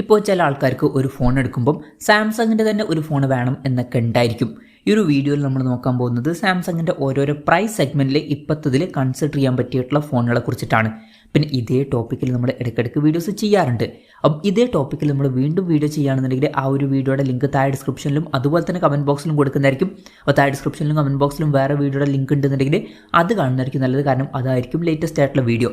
ഇപ്പോൾ ചില ആൾക്കാർക്ക് ഒരു ഫോൺ എടുക്കുമ്പം സാംസങ്ങിൻ്റെ തന്നെ ഒരു ഫോൺ വേണം എന്നൊക്കെ ഉണ്ടായിരിക്കും. ഈ ഒരു വീഡിയോയിൽ നമ്മൾ നോക്കാൻ പോകുന്നത് സാംസങ്ങിൻ്റെ ഓരോരോ പ്രൈസ് സെഗ്മെൻറ്റിൽ ഇപ്പോഴത്തതിൽ കൺസിഡർ ചെയ്യാൻ പറ്റിയിട്ടുള്ള ഫോണുകളെ കുറിച്ചിട്ടാണ്. പിന്നെ ഇതേ ടോപ്പിക്കിൽ നമ്മൾ ഇടയ്ക്കിടയ്ക്ക് വീഡിയോസ് ചെയ്യാറുണ്ട്. അപ്പം ഇതേ ടോപ്പിക്കിൽ നമ്മൾ വീണ്ടും വീഡിയോ ചെയ്യുകയാണെന്നുണ്ടെങ്കിൽ ആ ഒരു വീഡിയോയുടെ ലിങ്ക് താഴെ ഡിസ്ക്രിപ്ഷനിലും അതുപോലെ തന്നെ കമൻറ്റ് ബോക്സിലും കൊടുക്കുന്നതായിരിക്കും. അപ്പോൾ താഴെ ഡിസ്ക്രിപ്ഷനിലും കമൻറ്റ് ബോക്സിലും വേറെ വീഡിയോയുടെ ലിങ്ക് ഉണ്ടെന്നുണ്ടെങ്കിൽ അത് കാണുന്നതായിരിക്കും നല്ലത്, കാരണം അതായിരിക്കും ലേറ്റസ്റ്റ് ആയിട്ടുള്ള വീഡിയോ.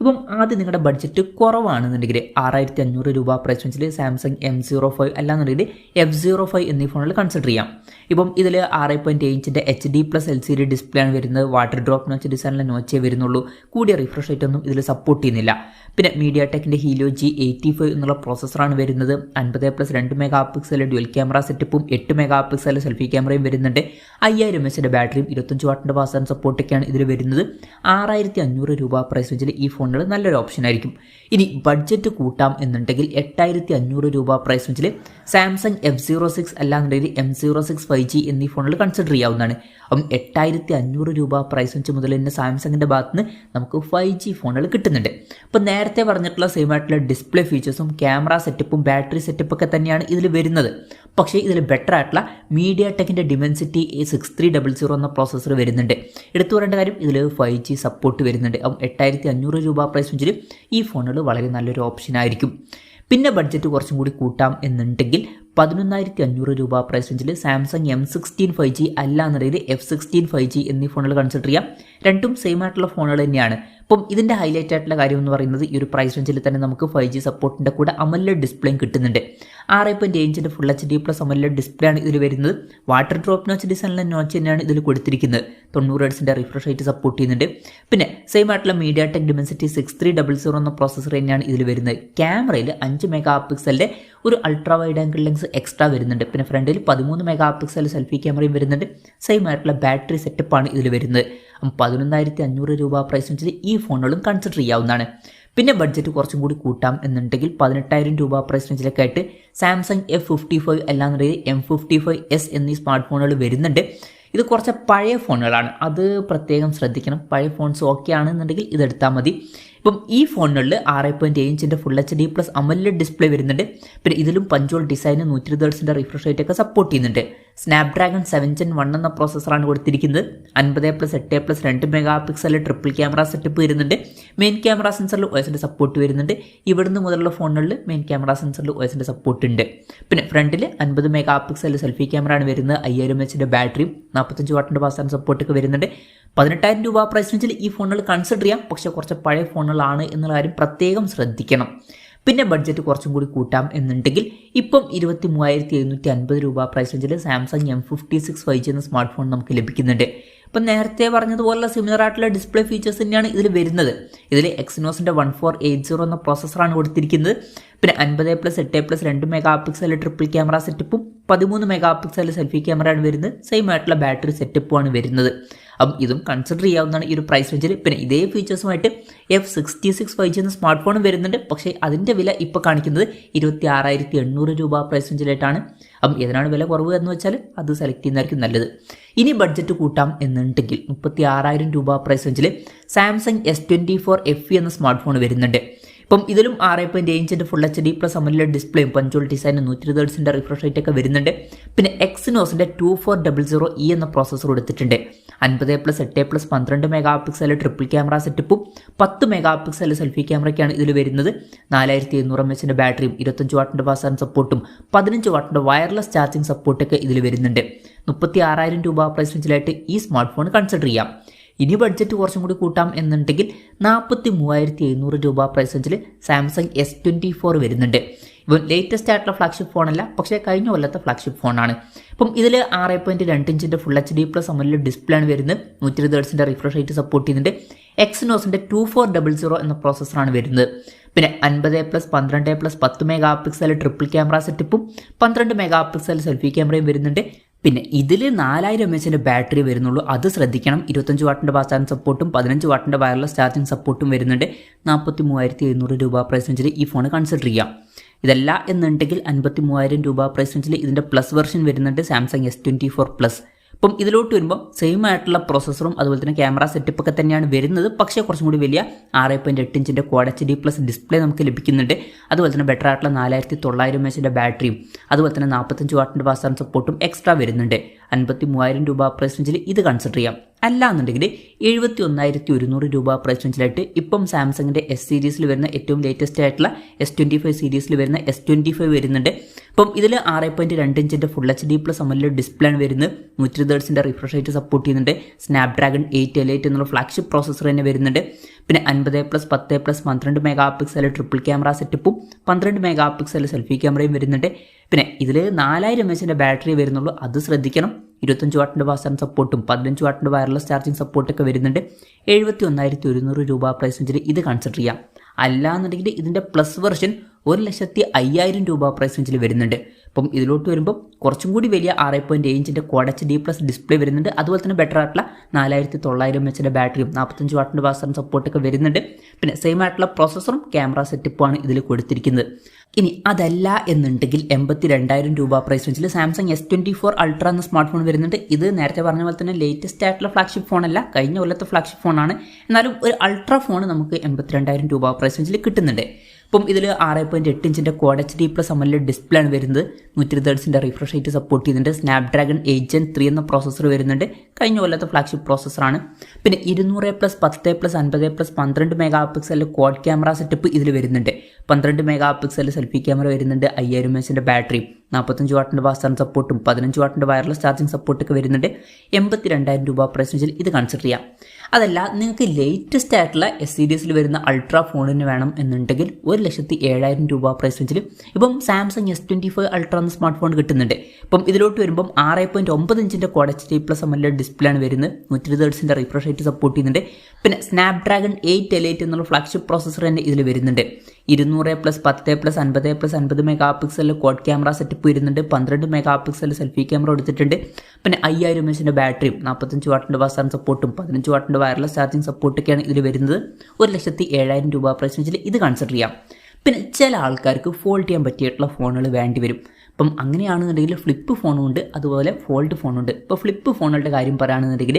ഇപ്പം ആദ്യം നിങ്ങളുടെ ബഡ്ജറ്റ് കുറവാണെന്നുണ്ടെങ്കിൽ 6500 രൂപ പ്രൈസ് റേഞ്ചിൽ സാംസങ് M05 അല്ലാന്നുണ്ടെങ്കിൽ F05 എന്നീ ഫോണുകൾ കൺസിഡർ ചെയ്യാം. ഇപ്പം ഇതിൽ 6.7 ഇഞ്ചിൻ്റെ HD+ LCD ഡിസ്പ്ലേ ആണ് വരുന്നത്. വാട്ടർ ഡ്രോപ്പ് നോച്ച് ഡിസൈനിലെ നോച്ചേ വരുന്നുള്ളൂ. കൂടിയ റിഫ്രഷ് റേറ്റ് ഒന്നും ഇതിൽ സപ്പോർട്ട് ചെയ്യുന്നില്ല. പിന്നെ MediaTekൻ്റെ Helio G85 എന്നുള്ള പ്രോസസ്സറാണ് വരുന്നത്. 50+ 2 മെഗാ പിക്സൽ ഡ്യുവൽ ക്യാമറ സെറ്റപ്പും 8 മെഗാ പിക്സൽ സെൽഫി ക്യാമറയും വരുന്നുണ്ട്. 5000 mAh ബാറ്ററിയും 25 വാട്ടിൻ്റെ ഫാസ്റ്റ് ചാർജിംഗ് സപ്പോർട്ടൊക്കെയാണ് ഇതിൽ വരുന്നത്. 6500 രൂപ പ്രൈസ് റേഞ്ചിൽ ഈ ഫോണുകൾ നല്ലൊരു ഓപ്ഷൻ ആയിരിക്കും. ഇനി ബഡ്ജറ്റ് കൂട്ടാം എന്നുണ്ടെങ്കിൽ 8500 രൂപ പ്രൈസ് റേഞ്ചിൽ സാംസങ് F06 അല്ലാന്നുണ്ടെങ്കിൽ M06 5G എന്നീ ഫോണുകൾ കൺസിഡർ ചെയ്യാവുന്നതാണ്. അപ്പം 8500 രൂപ പ്രൈസ് റേഞ്ച് മുതൽ തന്നെ സാംസങ്ങിൻ്റെ ഭാഗത്ത് നിന്ന് നമുക്ക് 5G ഫോണുകൾ കിട്ടുന്നുണ്ട്. അപ്പം നേരത്തെ പറഞ്ഞിട്ടുള്ള സെയിം ആയിട്ടുള്ള ഡിസ്പ്ലേ ഫീച്ചേഴ്സും ക്യാമറ സെറ്റപ്പും ബാറ്ററി സെറ്റപ്പൊക്കെ തന്നെയാണ് ഇതിൽ വരുന്നത്. പക്ഷേ ഇതിൽ ബെറ്റർ ആയിട്ടുള്ള MediaTekൻ്റെ Dimensity A6300 എന്ന പ്രോസസ്സർ വരുന്നുണ്ട്. എടുത്തു പറയേണ്ട കാര്യം ഇതിൽ 5G സപ്പോർട്ട് വരുന്നുണ്ട്. അപ്പം 8500 രൂപ പ്രൈസ് റേഞ്ചിൽ ഈ ഫോണുകൾ വളരെ നല്ലൊരു ഓപ്ഷൻ ആയിരിക്കും. പിന്നെ ബഡ്ജറ്റ് കുറച്ചും കൂടി കൂട്ടാം എന്നുണ്ടെങ്കിൽ 11500 രൂപ പ്രൈസ് റേഞ്ചിൽ സാംസങ് M16 5G അല്ലാന്നുണ്ടെങ്കിൽ F16 5G എന്നീ ഫോണുകൾ കൺസിഡർ ചെയ്യാം. രണ്ടും സെയിം ആയിട്ടുള്ള ഫോണുകൾ തന്നെയാണ്. അപ്പം ഇതിൻ്റെ ഹൈലൈറ്റ് ആയിട്ടുള്ള കാര്യം എന്ന് പറയുന്നത് ഈ ഒരു പ്രൈസ് റേഞ്ചിൽ തന്നെ നമുക്ക് 5G സപ്പോർട്ടിൻ്റെ കൂടെ AMOLED ഡിസ്പ്ലേയും കിട്ടുന്നുണ്ട്. 6.7 ഇഞ്ചിൻ്റെ ഫുൾ HD+ AMOLED ഡിസ്പ്ലേ ആണ് ഇതിൽ വരുന്നത്. വാട്ടർ ഡ്രോപ്പ് നോച്ച് ഡിസൈനിലെ നോച്ച് തന്നെയാണ് ഇതിൽ കൊടുത്തിരിക്കുന്നത്. 90 Hz റിഫ്രഷ് റേറ്റ് സപ്പോർട്ട് ചെയ്യുന്നുണ്ട്. പിന്നെ സെയിം ആയിട്ടുള്ള MediaTek Dimensity 6300 എന്ന പ്രോസസ്സർ തന്നെയാണ് ഇതിൽ വരുന്നത്. ക്യാമറയിൽ 5 മെഗാ പിക്സലിൻ്റെ ഒരു ultra wide angle lens extra വരുന്നുണ്ട്. പിന്നെ ഫ്രണ്ടിൽ 13 മെഗാ പിക്സൽ സെൽഫി ക്യാമറയും വരുന്നുണ്ട്. സെയിം ആയിട്ടുള്ള ബാറ്ററി സെറ്റപ്പാണ് ഇതിൽ വരുന്നത്. 11500 രൂപ പ്രൈസ് റേഞ്ചിൽ ഈ ഫോണുകളും കൺസിഡർ ചെയ്യാവുന്നതാണ്. പിന്നെ ബഡ്ജറ്റ് കുറച്ചും കൂടി കൂട്ടാം എന്നുണ്ടെങ്കിൽ 18000 രൂപ പ്രൈസ് റേഞ്ചിലൊക്കെ ആയിട്ട് സാംസങ് F55 അല്ലാന്നുണ്ടെങ്കിൽ M55s എന്നീ സ്മാർട്ട് ഫോണുകൾ വരുന്നുണ്ട്. ഇത് കുറച്ച് പഴയ ഫോണുകളാണ്, അത് പ്രത്യേകം ശ്രദ്ധിക്കണം. പഴയ ഫോൺസ് ഓക്കെ ആണെന്നുണ്ടെങ്കിൽ ഇതെടുത്താൽ മതി. ഇപ്പം ഈ ഫോണുകളിൽ 6.7 ഇഞ്ചിൻ്റെ ഫുൾ HD+ AMOLED ഡിസ്പ്ലേ വരുന്നുണ്ട്. പിന്നെ ഇതിലും പഞ്ചോൾ ഡിസൈന് 120 Hz റിഫ്രഷ് റേറ്റ് ഒക്കെ സപ്പോർട്ട് ചെയ്യുന്നുണ്ട്. സ്നാപ്ഡ്രാഗൺ 7 Gen 1 എന്ന പ്രോസസ്സറാണ് കൊടുത്തിരിക്കുന്നത്. 50+8+ 2 mega pixel triple camera setup വരുന്നുണ്ട്. മെയിൻ ക്യാമറ സെൻസറിൽ OSൻ്റെ സപ്പോർട്ട് വരുന്നുണ്ട്. ഇവിടുന്ന് മുതലുള്ള ഫോണുകളിൽ മെയിൻ ക്യാമറ സെൻസറിൽ OSൻ്റെ സപ്പോർട്ട് ഉണ്ട്. പിന്നെ ഫ്രണ്ടിൽ 50 മെഗാ പിക്സൽ സെൽഫി ക്യാമറ ആണ് വരുന്നത്. 5000 mAh ബാറ്ററിയും 45 വാട്ടിൻ്റെ ഫാസ്റ്റ് ചാർജിംഗ് സപ്പോർട്ടൊക്കെ വരുന്നുണ്ട്. 18000 രൂപ പ്രൈസ് റേഞ്ചിൽ ഈ ഫോണുകൾ കൺസിഡർ ചെയ്യാം. പക്ഷേ കുറച്ച് പഴയ ഫോണുകളാണ് എന്നുള്ള കാര്യം പ്രത്യേകം ശ്രദ്ധിക്കണം. പിന്നെ ബഡ്ജറ്റ് കുറച്ചും കൂടി കൂട്ടാം എന്നുണ്ടെങ്കിൽ ഇപ്പം 23750 രൂപ പ്രൈസ് റേഞ്ചിൽ സാംസങ് M56 5G എന്ന സ്മാർട്ട് ഫോൺ നമുക്ക് ലഭിക്കുന്നുണ്ട്. ഇപ്പം നേരത്തെ പറഞ്ഞതുപോലുള്ള സിമിലർ ആയിട്ടുള്ള ഡിസ്പ്ലേ ഫീച്ചേഴ്സ് തന്നെയാണ് ഇതിൽ വരുന്നത്. ഇതിൽ Exynosൻ്റെ 1480 എന്ന പ്രോസസ്സറാണ് കൊടുത്തിരിക്കുന്നത്. പിന്നെ 50+8+ 2 മെഗാ പിക്സൽ ട്രിപ്പിൾ ക്യാമറ സെറ്റപ്പും 13 മെഗാ പിക്സൽ സെൽഫി ക്യാമറയാണ് വരുന്നത്. സെയിം ആയിട്ടുള്ള ബാറ്ററി സെറ്റപ്പുമാണ് വരുന്നത്. അപ്പം ഇതും കൺസിഡർ ചെയ്യാവുന്നതാണ് ഈ ഒരു പ്രൈസ് റേഞ്ചിൽ. പിന്നെ ഇതേ ഫീച്ചേഴ്സുമായിട്ട് F66 5G എന്ന സ്മാർട്ട് ഫോണും വരുന്നുണ്ട്. പക്ഷേ അതിൻ്റെ വില ഇപ്പോൾ കാണിക്കുന്നത് 26800 രൂപ പ്രൈസ് റേഞ്ചിലായിട്ടാണ്. അപ്പം ഏതിനാണ് വില കുറവ് എന്ന് വെച്ചാൽ അത് സെലക്ട് ചെയ്യുന്നതായിരിക്കും നല്ലത്. ഇനി ബഡ്ജറ്റ് കൂട്ടാം എന്നുണ്ടെങ്കിൽ 36000 രൂപ പ്രൈസ് റേഞ്ചിൽ സാംസങ് S24 FE എന്ന സ്മാർട്ട് ഫോൺ വരുന്നുണ്ട്. ഇപ്പം ഇതിലും 6.7 ഇഞ്ചിൻ്റെ ഫുൾ HD+ AMOLED ഡിസ്പ്ലേയും പഞ്ചോൾ ഡിസൈനും 120 Hz റിഫ്രഷ് റേറ്റ് ഒക്കെ വരുന്നുണ്ട്. പിന്നെ Exynosൻ്റെ 2400E എന്ന പ്രോസസ്സർ കൊടുത്തിട്ടുണ്ട്. 50+8+ 12 മെഗാ പിക്സൽ ട്രിപ്പിൾ ക്യാമറ സെറ്റപ്പും 10 മെഗാ പിക്സൽ സെൽഫി ക്യാമറയ്ക്കാണ് ഇതിൽ വരുന്നത്. 4700 mAh ബാറ്ററിയും 25 വാട്ടിൻ്റെ ഫാസ്റ്റ് ചാർജിംഗ് സപ്പോർട്ടും 15 വാട്ടിൻ്റെ വയർലെസ് ചാർജിംഗ് സപ്പോർട്ടൊക്കെ ഇതിൽ വരുന്നുണ്ട്. 36000 രൂപ പ്രൈസ് റേഞ്ചിലായിട്ട് ഈ സ്മാർട്ട് ഫോൺ കൺസിഡർ ചെയ്യാം. ഇനി ബഡ്ജറ്റ് കുറച്ചും കൂടി കൂട്ടാം എന്നുണ്ടെങ്കിൽ 43700 രൂപ പ്രൈസ് റേഞ്ചിൽ സാംസങ് S24 വരുന്നുണ്ട്. ഇപ്പം ലേറ്റസ്റ്റ് ആയിട്ടുള്ള ഫ്ലാഗ്ഷിപ്പ് ഫോണല്ല, പക്ഷേ കഴിഞ്ഞ കൊല്ലത്തെ ഫ്ലാഗ്ഷിപ്പ് ഫോണാണ്. അപ്പം ഇതിൽ 6.2 ഇഞ്ചിൻ്റെ ഫുൾ HD+ AMOLED ഡിസ്പ്ലേ ആണ് വരുന്നത്. 120 Hz റിഫ്രഷ് റേറ്റ് സപ്പോർട്ട് ചെയ്യുന്നുണ്ട്. Exynosൻ്റെ 2400 എന്ന പ്രോസസ്സറാണ് വരുന്നത്. പിന്നെ 50+12+ 10 മെഗാ പിക്സൽ ട്രിപ്പിൾ ക്യാമറ സെറ്റപ്പും 12 മെഗാ പിക്സൽ സെൽഫി ക്യാമറയും വരുന്നുണ്ട്. പിന്നെ ഇതിൽ 4000 mAh ബാറ്ററി വരുന്നുള്ളൂ, അത് ശ്രദ്ധിക്കണം. 25 വാട്ടിൻ്റെ ഫാസ്റ്റ് ചാർജിംഗ് സപ്പോർട്ടും 15 വാട്ടിൻ്റെ വയർലെസ് ചാർജിംഗ് സപ്പോർട്ടും വരുന്നുണ്ട്. 43700 രൂപ പ്രൈസ് റേഞ്ചിൽ ഈ ഫോൺ കൺസിഡർ ചെയ്യാം. ഇതല്ല എന്നുണ്ടെങ്കിൽ 53000 രൂപ പ്രൈസ് റേഞ്ചിൽ ഇതിൻ്റെ പ്ലസ് വെർഷൻ വരുന്നുണ്ട്, സാംസങ് S24 Plus. അപ്പം ഇതിലോട്ട് വരുമ്പോൾ സെയിം ആയിട്ടുള്ള പ്രോസസ്സറും അതുപോലെ തന്നെ ക്യാമറ സെറ്റപ്പ് ഒക്കെ തന്നെയാണ് വരുന്നത്. പക്ഷേ കുറച്ചും കൂടി വലിയ 6.8 ഇഞ്ചിൻ്റെ ക്വാഡ് HD+ ഡിസ്പ്ലേ നമുക്ക് ലഭിക്കുന്നുണ്ട്. അതുപോലെ തന്നെ ബെറ്റർ ആയിട്ടുള്ള 4900 mAh ബാറ്ററിയും അതുപോലെ തന്നെ 45 വാട്ടിൻ്റെ ഫാസ്റ്റ് ചാർജിംഗ് സപ്പോർട്ടും എക്സ്ട്രാ വരുന്നുണ്ട്. 53,000 രൂപ പ്രൈസ് റേഞ്ചിൽ ഇത് കൺസിഡർ ചെയ്യാം. അല്ല എന്നുണ്ടെങ്കിൽ 71,100 രൂപ പ്രൈസ് റേഞ്ചിലായിട്ട് ഇപ്പം സാംസങ്ങിൻ്റെ S സീരീസിൽ വരുന്ന ഏറ്റവും ലേറ്റസ്റ്റ് ആയിട്ടുള്ള S25 സീരീസിൽ വരുന്ന S25 വരുന്നുണ്ട്. അപ്പം ഇതിൽ 6.2 ഇഞ്ചിൻ്റെ ഫുൾ HD+ AMOLED ഡിസ്പ്ലേ ആണ് വരുന്നത്. 120 ഹെർട്സിൻ്റെ റിഫ്രഷ് റേറ്റ് സപ്പോർട്ട് ചെയ്യുന്നുണ്ട്. സ്നാപ്ഡ്രാഗൺ 888 എന്നുള്ള ഫ്ലാഗ്ഷിപ്പ് പ്രോസസ്സർ തന്നെ വരുന്നുണ്ട്. പിന്നെ 50+, 10+, 12 മെഗാ പിക്സൽ ട്രിപ്പിൾ ക്യാമറ സെറ്റപ്പും 12 മെഗാ പിക്സൽ സെൽഫി ക്യാമറയും വരുന്നുണ്ട്. പിന്നെ ഇതിൽ 4000 mAh ബാറ്ററി വരുന്നുള്ളൂ, അത് ശ്രദ്ധിക്കണം. 25 വാട്ടിൻ്റെ ഫാസ്റ്റ് ചാർജിംഗ് സപ്പോർട്ടും 15 വാട്ടിൻ്റെ വയർലെസ് ചാർജിംഗ് സപ്പോർട്ടൊക്കെ വരുന്നുണ്ട്. 71,100 രൂപ പ്രൈസ് റേഞ്ചിൽ ഇത് കൺസിഡർ ചെയ്യാം. അല്ല എന്നുണ്ടെങ്കിൽ ഇതിൻ്റെ പ്ലസ് വെർഷൻ 1,05,000 രൂപ പ്രൈസ് റേഞ്ചിൽ വരുന്നുണ്ട്. അപ്പം ഇതിലോട്ട് വരുമ്പോൾ കുറച്ചും കൂടി വലിയ 6.7 ഇഞ്ചിൻ്റെ ക്വാഡ് HD+ ഡിസ്പ്ലേ വരുന്നുണ്ട്. അതുപോലെ തന്നെ ബെറ്റർ ആയിട്ടുള്ള 4900 mAh ബാറ്ററിയും 45 വാട്ടിൻ്റെ ഫാസ്റ്റ് ചാർജിംഗ് സപ്പോർട്ടൊക്കെ വരുന്നുണ്ട്. പിന്നെ സെയിം ആയിട്ടുള്ള പ്രോസസ്സറും ക്യാമറ സെറ്റപ്പുമാണ് ഇതിൽ കൊടുത്തിരിക്കുന്നത്. ഇനി അതല്ല എന്നുണ്ടെങ്കിൽ 82,000 രൂപ പ്രൈസ് റേഞ്ചിൽ സാംസങ് S24 Ultra എന്ന സ്മാർട്ട് ഫോൺ വരുന്നുണ്ട്. ഇത് നേരത്തെ പറഞ്ഞ പോലെ തന്നെ ലേറ്റസ്റ്റ് ആയിട്ടുള്ള ഫ്ലാഗ്ഷിപ്പ് ഫോണല്ല, കഴിഞ്ഞ കൊല്ലത്തെ ഫ്ലാഗ്ഷിപ്പ് ഫോണാണ്. എന്നാലും ഒരു അൾട്രാ ഫോൺ നമുക്ക് 82,000 രൂപ പ്രൈസ് റേഞ്ചിൽ കിട്ടുന്നുണ്ട്. ഇപ്പം ഇതിൽ 6.8 ഇഞ്ചിൻ്റെ ക്വാഡ് HD+ AMOLED ഡിസ്പ്ലേ ആണ് വരുന്നത്. 120 ഹെർട്സിൻ്റെ റിഫ്രഷ് റേറ്റ് സപ്പോർട്ട് ചെയ്യുന്നുണ്ട്. സ്നാപ്ഡ്രാഗൺ 8 Gen 3 എന്ന പ്രോസസ്സർ വരുന്നുണ്ട്. കഴിഞ്ഞ കൊല്ലത്തെ ഫ്ലാഗ്ഷിപ്പ് പ്രോസസ്സറാണ്. പിന്നെ 200+, 10+, 50+, 12 mega pixel quad camera setup ഇതിൽ വരുന്നുണ്ട്. 12 മെഗാ പിക്സൽ സെൽഫി ക്യാമറ വരുന്നുണ്ട്. 5000 mAh ബാറ്ററിയും 45 വാട്ടിൻ്റെ ഫാസ്റ്റ് ചാർജിംഗ് സപ്പോർട്ടും 15 വാട്ടിൻ്റെ വയർലെസ് ചാർജിംഗ് സപ്പോർട്ടൊക്കെ വരുന്നുണ്ട്. 82,000 രൂപ പ്രൈസ് റേഞ്ചിൽ ഇത് കൺസിഡർ ചെയ്യാം. അതല്ല നിങ്ങൾക്ക് ലേറ്റസ്റ്റ് ആയിട്ടുള്ള S സീരീസിൽ വരുന്ന അൾട്രാ ഫോണിന് വേണം എന്നുണ്ടെങ്കിൽ 1,07,000 രൂപ പ്രൈസ് റേഞ്ചിൽ ഇപ്പം സാംസങ് S25 Ultra എന്ന സ്മാർട്ട് ഫോൺ കിട്ടുന്നുണ്ട്. ഇപ്പം ഇതിലോട്ട് വരുമ്പം 6.9 ഇഞ്ചിൻ്റെ ക്വാഡ് HD+ AMOLED ഡിസ്പ്ലേ ആണ് വരുന്നത്. 120 ഹെർട്സിൻ്റെ റിഫ്രഷ് റേറ്റ് സപ്പോർട്ട് ചെയ്യുന്നുണ്ട്. പിന്നെ സ്നാപ്ഡ്രാഗൺ 888 എന്നുള്ള ഫ്ലാഗ്ഷിപ്പ് പ്രോസസ്സർ തന്നെ ഇതിൽ വരുന്നുണ്ട്. 200+, 10+, 50+, 50 mega pixel quad camera setup വരുന്നുണ്ട്. 12 മെഗാ പിക്സൽ സെൽഫി ക്യാമറ എടുത്തിട്ടുണ്ട്. പിന്നെ 5000 mAh ബാറ്ററിയും 45 വാട്ടിൻ്റെ ഫാസ്റ്റ് ചാർജിംഗ് സപ്പോർട്ടും 15 വാട്ടിൻ്റെ വയർലെസ് ചാർജിംഗ് സപ്പോർട്ടൊക്കെയാണ് ഇതിൽ വരുന്നത്. 1,07,000 രൂപ പ്രൈസ് റേഞ്ചിൽ ഇത് കൺസിഡർ ചെയ്യാം. പിന്നെ ചില ആൾക്കാർക്ക് ഫോൾഡ് ചെയ്യാൻ പറ്റിയിട്ടുള്ള ഫോണുകൾ വേണ്ടി വരും. അപ്പം അങ്ങനെയാണെന്നുണ്ടെങ്കിൽ ഫ്ലിപ്പ് ഫോണുണ്ട്, അതുപോലെ ഫോൾഡ് ഫോണുണ്ട്. ഇപ്പോൾ ഫ്ലിപ്പ് ഫോണുകളുടെ കാര്യം പറയുകയാണെന്നുണ്ടെങ്കിൽ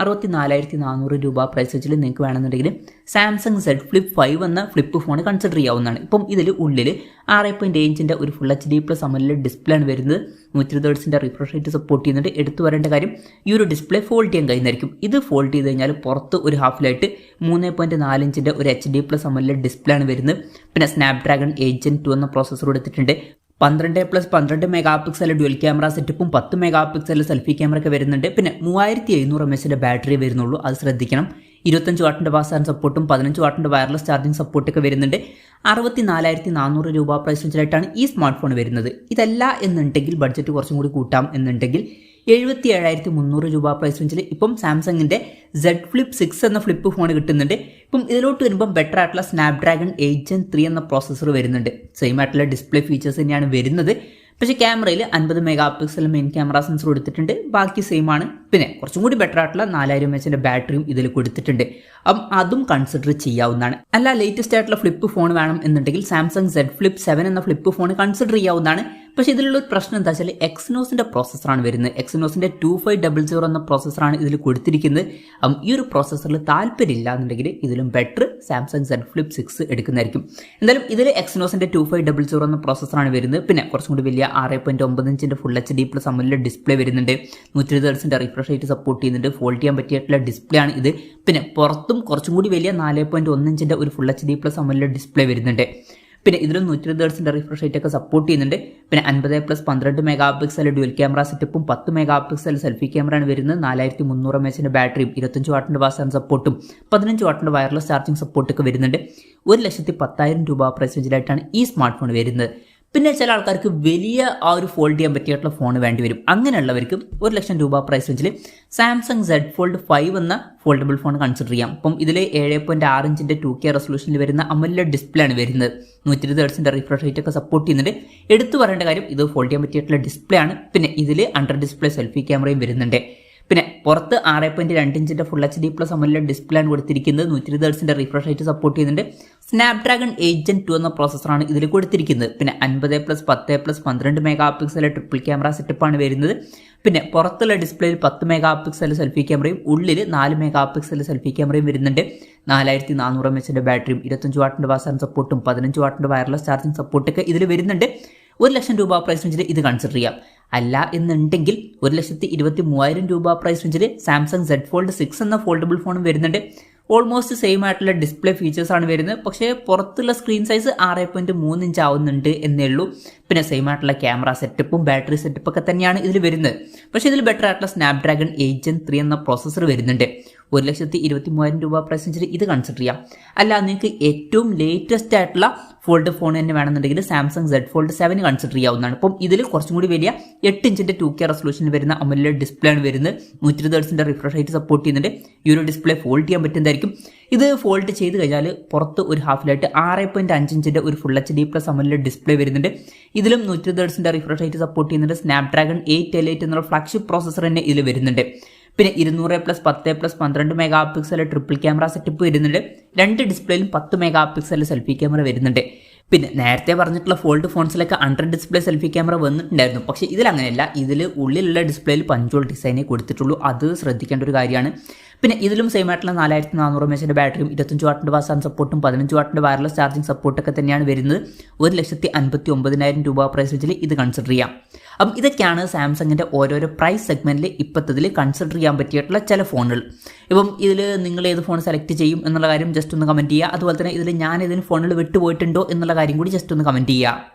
64,400 രൂപ പ്രൈസ് റേഞ്ചിൽ നിങ്ങൾക്ക് വേണമെന്നുണ്ടെങ്കിൽ സാംസങ് Z Flip 5 എന്ന ഫ്ലിപ്പ് ഫോൺ കൺസിഡർ ചെയ്യാവുന്നതാണ്. ഇപ്പം ഇതിൽ ഉള്ളിൽ 6.7 ഇഞ്ചിൻ്റെ ഒരു ഫുൾ HD+ AMOLED ഡിസ്പ്ലേ ആണ് വരുന്നത്. 120 ഹെർട്സിൻ്റെ റിഫ്രഷ് റേറ്റ് സപ്പോർട്ട് ചെയ്യുന്നുണ്ട്. എടുത്തു വരേണ്ട കാര്യം ഈ ഒരു ഡിസ്പ്ലേ ഫോൾഡ് ചെയ്യാൻ കഴിയുന്നതായിരിക്കും. ഇത് ഫോൾഡ് ചെയ്ത് കഴിഞ്ഞാൽ പുറത്ത് ഒരു ഹാഫിലായിട്ട് 3.4 ഇഞ്ചിൻ്റെ ഒരു HD+ AMOLED ഡിസ്പ്ലേ ആണ് വരുന്നത്. പിന്നെ സ്നാപ്ഡ്രാഗൺ 8 Gen 2 എന്ന പ്രോസസ്സർ എടുത്തിട്ടുണ്ട്. 12+, 12 മെഗാ പിക്സൽ ഡ്യുവൽ ക്യാമറ സെറ്റപ്പും 10 മെഗാ പിക്സൽ സെൽഫി ക്യാമറ ഒക്കെ വരുന്നുണ്ട്. പിന്നെ 3700 mAh ബാറ്ററി വരുന്നുള്ളൂ, അത് ശ്രദ്ധിക്കണം. 25 വാട്ടിൻ്റെ ഫാസ്റ്റ് ചാർജിംഗ് സപ്പോർട്ടും 15 വാട്ടിൻ്റെ വയർലെസ് ചാർജിംഗ് സപ്പോർട്ടൊക്കെ വരുന്നുണ്ട്. 64,400 രൂപ പ്രൈസ് റേഞ്ചിലായിട്ടാണ് ഈ സ്മാർട്ട് ഫോൺ വരുന്നത്. ഇതല്ല എന്നുണ്ടെങ്കിൽ ബഡ്ജറ്റ് കുറച്ചും കൂടി കൂട്ടാം എന്നുണ്ടെങ്കിൽ 77,300 രൂപ പ്രൈസ് റേഞ്ചിൽ ഇപ്പം സാംസങ്ങിൻ്റെ Z Flip 6 എന്ന ഫ്ലിപ്പ് ഫോൺ കിട്ടുന്നുണ്ട്. ഇപ്പം ഇതിലോട്ട് വരുമ്പം ബെറ്റർ ആയിട്ടുള്ള സ്നാപ്ഡ്രാഗൺ 8 Gen 3 എന്ന പ്രോസസ്സർ വരുന്നുണ്ട്. സെയിം ആയിട്ടുള്ള ഡിസ്പ്ലേ ഫീച്ചേഴ്സ് തന്നെയാണ് വരുന്നത്. പക്ഷേ ക്യാമറയിൽ 50 mega pixel main camera sensor കൊടുത്തിട്ടുണ്ട്. ബാക്കി സെയിം ആണ്. പിന്നെ കുറച്ചും കൂടി ബെറ്റർ ആയിട്ടുള്ള 4000 mAh ബാറ്ററിയും ഇതിൽ കൊടുത്തിട്ടുണ്ട്. അപ്പം അതും കൺസിഡർ ചെയ്യാവുന്നതാണ്. അല്ല ലേറ്റസ്റ്റ് ആയിട്ടുള്ള ഫ്ലിപ്പ് ഫോൺ വേണം എന്നുണ്ടെങ്കിൽ സാംസങ് Z Flip 7 എന്ന ഫ്ലിപ്പ് ഫോൺ കൺസിഡർ ചെയ്യാവുന്നതാണ്. പക്ഷേ ഇതിലുള്ള ഒരു പ്രശ്നം എന്താ വെച്ചാൽ എക്സിനോസിൻ്റെ പ്രോസസ്സറാണ് വരുന്നത്. എക്സിനോസിൻ്റെ 2500 എന്ന പ്രോസസ്സറാണ് ഇതിൽ കൊടുത്തിരിക്കുന്നത്. ഈ ഒരു പ്രോസസ്സറിൽ താല്പര്യമില്ല എന്നുണ്ടെങ്കിൽ ഇതിലും ബെറ്റർ സാംസങ് Z Flip 6 എടുക്കുന്നതായിരിക്കും. എന്തായാലും ഇതിൽ എക്സിനോസിൻ്റെ 2500 എന്ന പ്രോസസ്സറാണ് വരുന്നത്. പിന്നെ കുറച്ചും കൂടി വലിയ 6.9 ഇഞ്ചിൻ്റെ ഫുൾ HD+ AMOLED ഡിസ്പ്ലേ വരുന്നുണ്ട്. 120 ഹെർട്സിൻ്റെ റിഫ്രഷ് റേറ്റ് സപ്പോർട്ട് ചെയ്യുന്നുണ്ട്. ഫോൾഡ് ചെയ്യാൻ പറ്റിയിട്ടുള്ള ഡിസ്പ്ലേ ആണ് ഇത്. പിന്നെ പുറത്തും കുറച്ചും കൂടി വലിയ 4.1 ഇഞ്ചിൻ്റെ ഒരു ഫുൾ HD+ AMOLED ഡിസ്പ്ലേ വരുന്നുണ്ട്. പിന്നെ ഇതിലും 120 ഹെർട്സിൻ്റെ റിഫ്രഷ് റേറ്റ് ഒക്കെ സപ്പോർട്ട് ചെയ്യുന്നുണ്ട്. പിന്നെ 50+, 12 മെഗാ പിക്സൽ ഡ്യുവൽ ക്യാമറ സെറ്റപ്പും 10 മെഗാ പിക്സൽ സെൽഫി ക്യാമറയാണ് വരുന്നത്. 4300 mAh ബാറ്ററിയും 25 വാട്ടിൻ്റെ ഫാസ്റ്റ് ചാർജിംഗ് സപ്പോർട്ടും 15 വാട്ടിൻ്റെ വയർലെസ് ചാർജിംഗ് സപ്പോർട്ടൊക്കെ വരുന്നുണ്ട്. 1,10,000 രൂപ പ്രൈസ് റേഞ്ചിലായിട്ടാണ് ഈ സ്മാർട്ട് ഫോൺ വരുന്നത്. പിന്നെ ചില ആൾക്കാർക്ക് വലിയ ആ ഒരു ഫോൾഡ് ചെയ്യാൻ പറ്റിയിട്ടുള്ള ഫോൺ വേണ്ടി വരും. അങ്ങനെയുള്ളവർക്ക് 1,00,000 രൂപ പ്രൈസ് റേഞ്ചിൽ സാംസങ് Z Fold 5 എന്ന ഫോൾഡബിൾ ഫോൺ കൺസിഡർ ചെയ്യാം. അപ്പം ഇതിൽ 7.6 ഇഞ്ചിൻ്റെ 2K റെസൊല്യൂഷനിൽ വരുന്ന AMOLED ഡിസ്പ്ലേ ആണ് വരുന്നത്. 120 ഹെർട്സിൻ്റെ റിഫ്രഷ് റേറ്റ് ഒക്കെ സപ്പോർട്ട് ചെയ്യുന്നുണ്ട്. എടുത്തു പറയേണ്ട കാര്യം ഇത് ഫോൾഡ് ചെയ്യാൻ പറ്റിയിട്ടുള്ള ഡിസ്പ്ലേ ആണ്. പിന്നെ ഇതിൽ അണ്ടർ ഡിസ്പ്ലേ സെൽഫി ക്യാമറയും വരുന്നുണ്ട്. പിന്നെ പുറത്ത് 6.2 ഇഞ്ചിന്റെ full HD plus AMOLED display ആണ് കൊടുത്തിരിക്കുന്നത്. 120 ഹെർട്സിന്റെ റിഫ്രഷ് റേറ്റ് സപ്പോർട്ട് ചെയ്യുന്നുണ്ട്. സ്നാപ്ഡ്രാഗൺ 8 Gen 2 എന്ന പ്രോസസ്സറാണ് ഇതിൽ കൊടുത്തിരിക്കുന്നത്. പിന്നെ 50+10+12 മെഗാ പിക്സൽ ട്രിപ്പിൾ ക്യാമറ സെറ്റപ്പാണ് വരുന്നത്. പിന്നെ പുറത്തുള്ള ഡിസ്പ്ലേയിൽ 10 മെഗാ പിക്സൽ സെൽഫി ക്യാമറയും ഉള്ളിൽ 4 മെഗാ പിക്സൽ സെൽഫി ക്യാമറയും വരുന്നുണ്ട്. 4400 mAh ബാറ്ററിയും 25 വാട്ടിന്റെ വാസാൻ സപ്പോർട്ടും 15 വാട്ടിന്റെ വയർലെസ് ചാർജിംഗ് സപ്പോർട്ടൊക്കെ ഇതിൽ വരുന്നുണ്ട്. 1 ലക്ഷം രൂപ പ്രൈസ് റേഞ്ചിൽ ഇത് കൺസിഡർ ചെയ്യാം. അല്ല എന്നുണ്ടെങ്കിൽ 1,23,000 രൂപ പ്രൈസ് റേഞ്ചിൽ സാംസങ് Z Fold 6 എന്ന ഫോൾഡബിൾ ഫോണും വരുന്നുണ്ട്. ഓൾമോസ്റ്റ് സെയിം ആയിട്ടുള്ള ഡിസ്പ്ലേ ഫീച്ചേഴ്സ് ആണ് വരുന്നത്. പക്ഷേ പുറത്തുള്ള സ്ക്രീൻ സൈസ് 6.3 ഇഞ്ച് ആവുന്നുണ്ട് എന്നേ ഉള്ളൂ. പിന്നെ സെയിം ആയിട്ടുള്ള ക്യാമറ സെറ്റപ്പും ബാറ്ററി സെറ്റപ്പ് ഒക്കെ തന്നെയാണ് ഇതിൽ വരുന്നത്. പക്ഷേ ഇതിൽ ബെറ്റർ ആയിട്ടുള്ള സ്നാപ്ഡ്രാഗൺ 8 Gen 3 എന്ന പ്രോസസ്സർ വരുന്നുണ്ട്. 1,23,000 രൂപ പ്രൈസ് റേഞ്ചിൽ ഇത് കൺസിഡർ ചെയ്യാം. അല്ല നിങ്ങൾക്ക് ഏറ്റവും ലേറ്റസ്റ്റ് ആയിട്ടുള്ള ഫോൾഡ് ഫോൺ തന്നെ വേണമെന്നുണ്ടെങ്കിൽ സാംസങ് Z Fold 7 കൺസിഡർ ചെയ്യാവുന്നതാണ്. അപ്പം ഇതിൽ കുറച്ചും കൂടി വലിയ 8 ഇഞ്ചിന്റെ 2K റെസൊല്യൂഷനിൽ വരുന്ന AMOLED ഡിസ്പ്ലേ ആണ് വരുന്നത്. 120 ഹെർട്സിന്റെ റിഫ്രഷ് റേറ്റ് സപ്പോർട്ട് ചെയ്യുന്നുണ്ട്. ഈ ഒരു ഡിസ്പ്ലേ ഫോൾഡ് ചെയ്യാൻ പറ്റുന്നതായിരിക്കും. ഇത് ഫോൾഡ് ചെയ്ത് കഴിഞ്ഞാൽ പുറത്ത് ഒരു ഹാഫിലായിട്ട് 6.5 ഇഞ്ചിന്റെ ഒരു full HD plus AMOLED display വരുന്നുണ്ട്. ഇതിലും 120 ഹെർട്സിന്റെ റിഫ്രഷ് റേറ്റ് സപ്പോർട്ട് ചെയ്യുന്നുണ്ട്. സ്നാപ്ഡ്രാഗൺ 8L8 എന്നുള്ള ഫ്ലാഗ്ഷിപ്പ് പ്രോസസ്സർ തന്നെ ഇതിൽ വരുന്നുണ്ട്. പിന്നെ 200+10+12 mega pixel triple camera setup വരുന്നുണ്ട്. 2 ഡിസ്പ്ലേയിലും 10 മെഗാ പിക്സൽ സെൽഫി ക്യാമറ വരുന്നുണ്ട്. പിന്നെ നേരത്തെ പറഞ്ഞിട്ടുള്ള ഫോൾഡ് ഫോൺസിലൊക്കെ അണ്ടർ ഡിസ്പ്ലേ സെൽഫി ക്യാമറ വന്നിട്ടുണ്ടായിരുന്നു. പക്ഷേ ഇതിൽ അങ്ങനെയല്ല. ഇതിൽ ഉള്ളിലുള്ള ഡിസ്പ്ലേയിൽ പഞ്ചോൾ ഡിസൈനേ കൊടുത്തിട്ടുള്ളൂ. അത് ശ്രദ്ധിക്കേണ്ട ഒരു കാര്യമാണ്. പിന്നെ ഇതിലും സെയിം ആയിട്ടുള്ള 4400 mAh ബാറ്ററിയും 25 വാട്ടിന്റെ വാസാൻ സപ്പോർട്ടും 15 വാട്ടിന്റെ വയർലെസ് ചാർജിംഗ് സപ്പോർട്ടൊക്കെ തന്നെയാണ് വരുന്നത്. 1,59,000 രൂപ പ്രൈസ് റേഞ്ചിൽ ഇത് കൺസിഡർ ചെയ്യാം. അപ്പം ഇതൊക്കെയാണ് സാംസങ്ങിൻ്റെ ഓരോരോ പ്രൈസ് സെഗ്മെന്റിൽ ഇപ്പോഴത്തതിൽ കൺസിഡർ ചെയ്യാൻ പറ്റിയിട്ടുള്ള ചില ഫോണുകൾ. ഇപ്പം ഇതിൽ നിങ്ങൾ ഏത് ഫോൺ സെലക്ട് ചെയ്യും എന്നുള്ള കാര്യം ജസ്റ്റ് ഒന്ന് കമൻറ്റ് ചെയ്യുക. അതുപോലെ തന്നെ ഇതിൽ ഞാൻ ഏതെങ്കിലും ഫോണുകൾ വിട്ടുപോയിട്ടുണ്ടോ എന്നുള്ള കാര്യം കൂടി ജസ്റ്റ് ഒന്ന് കമൻറ്റ് ചെയ്യുക.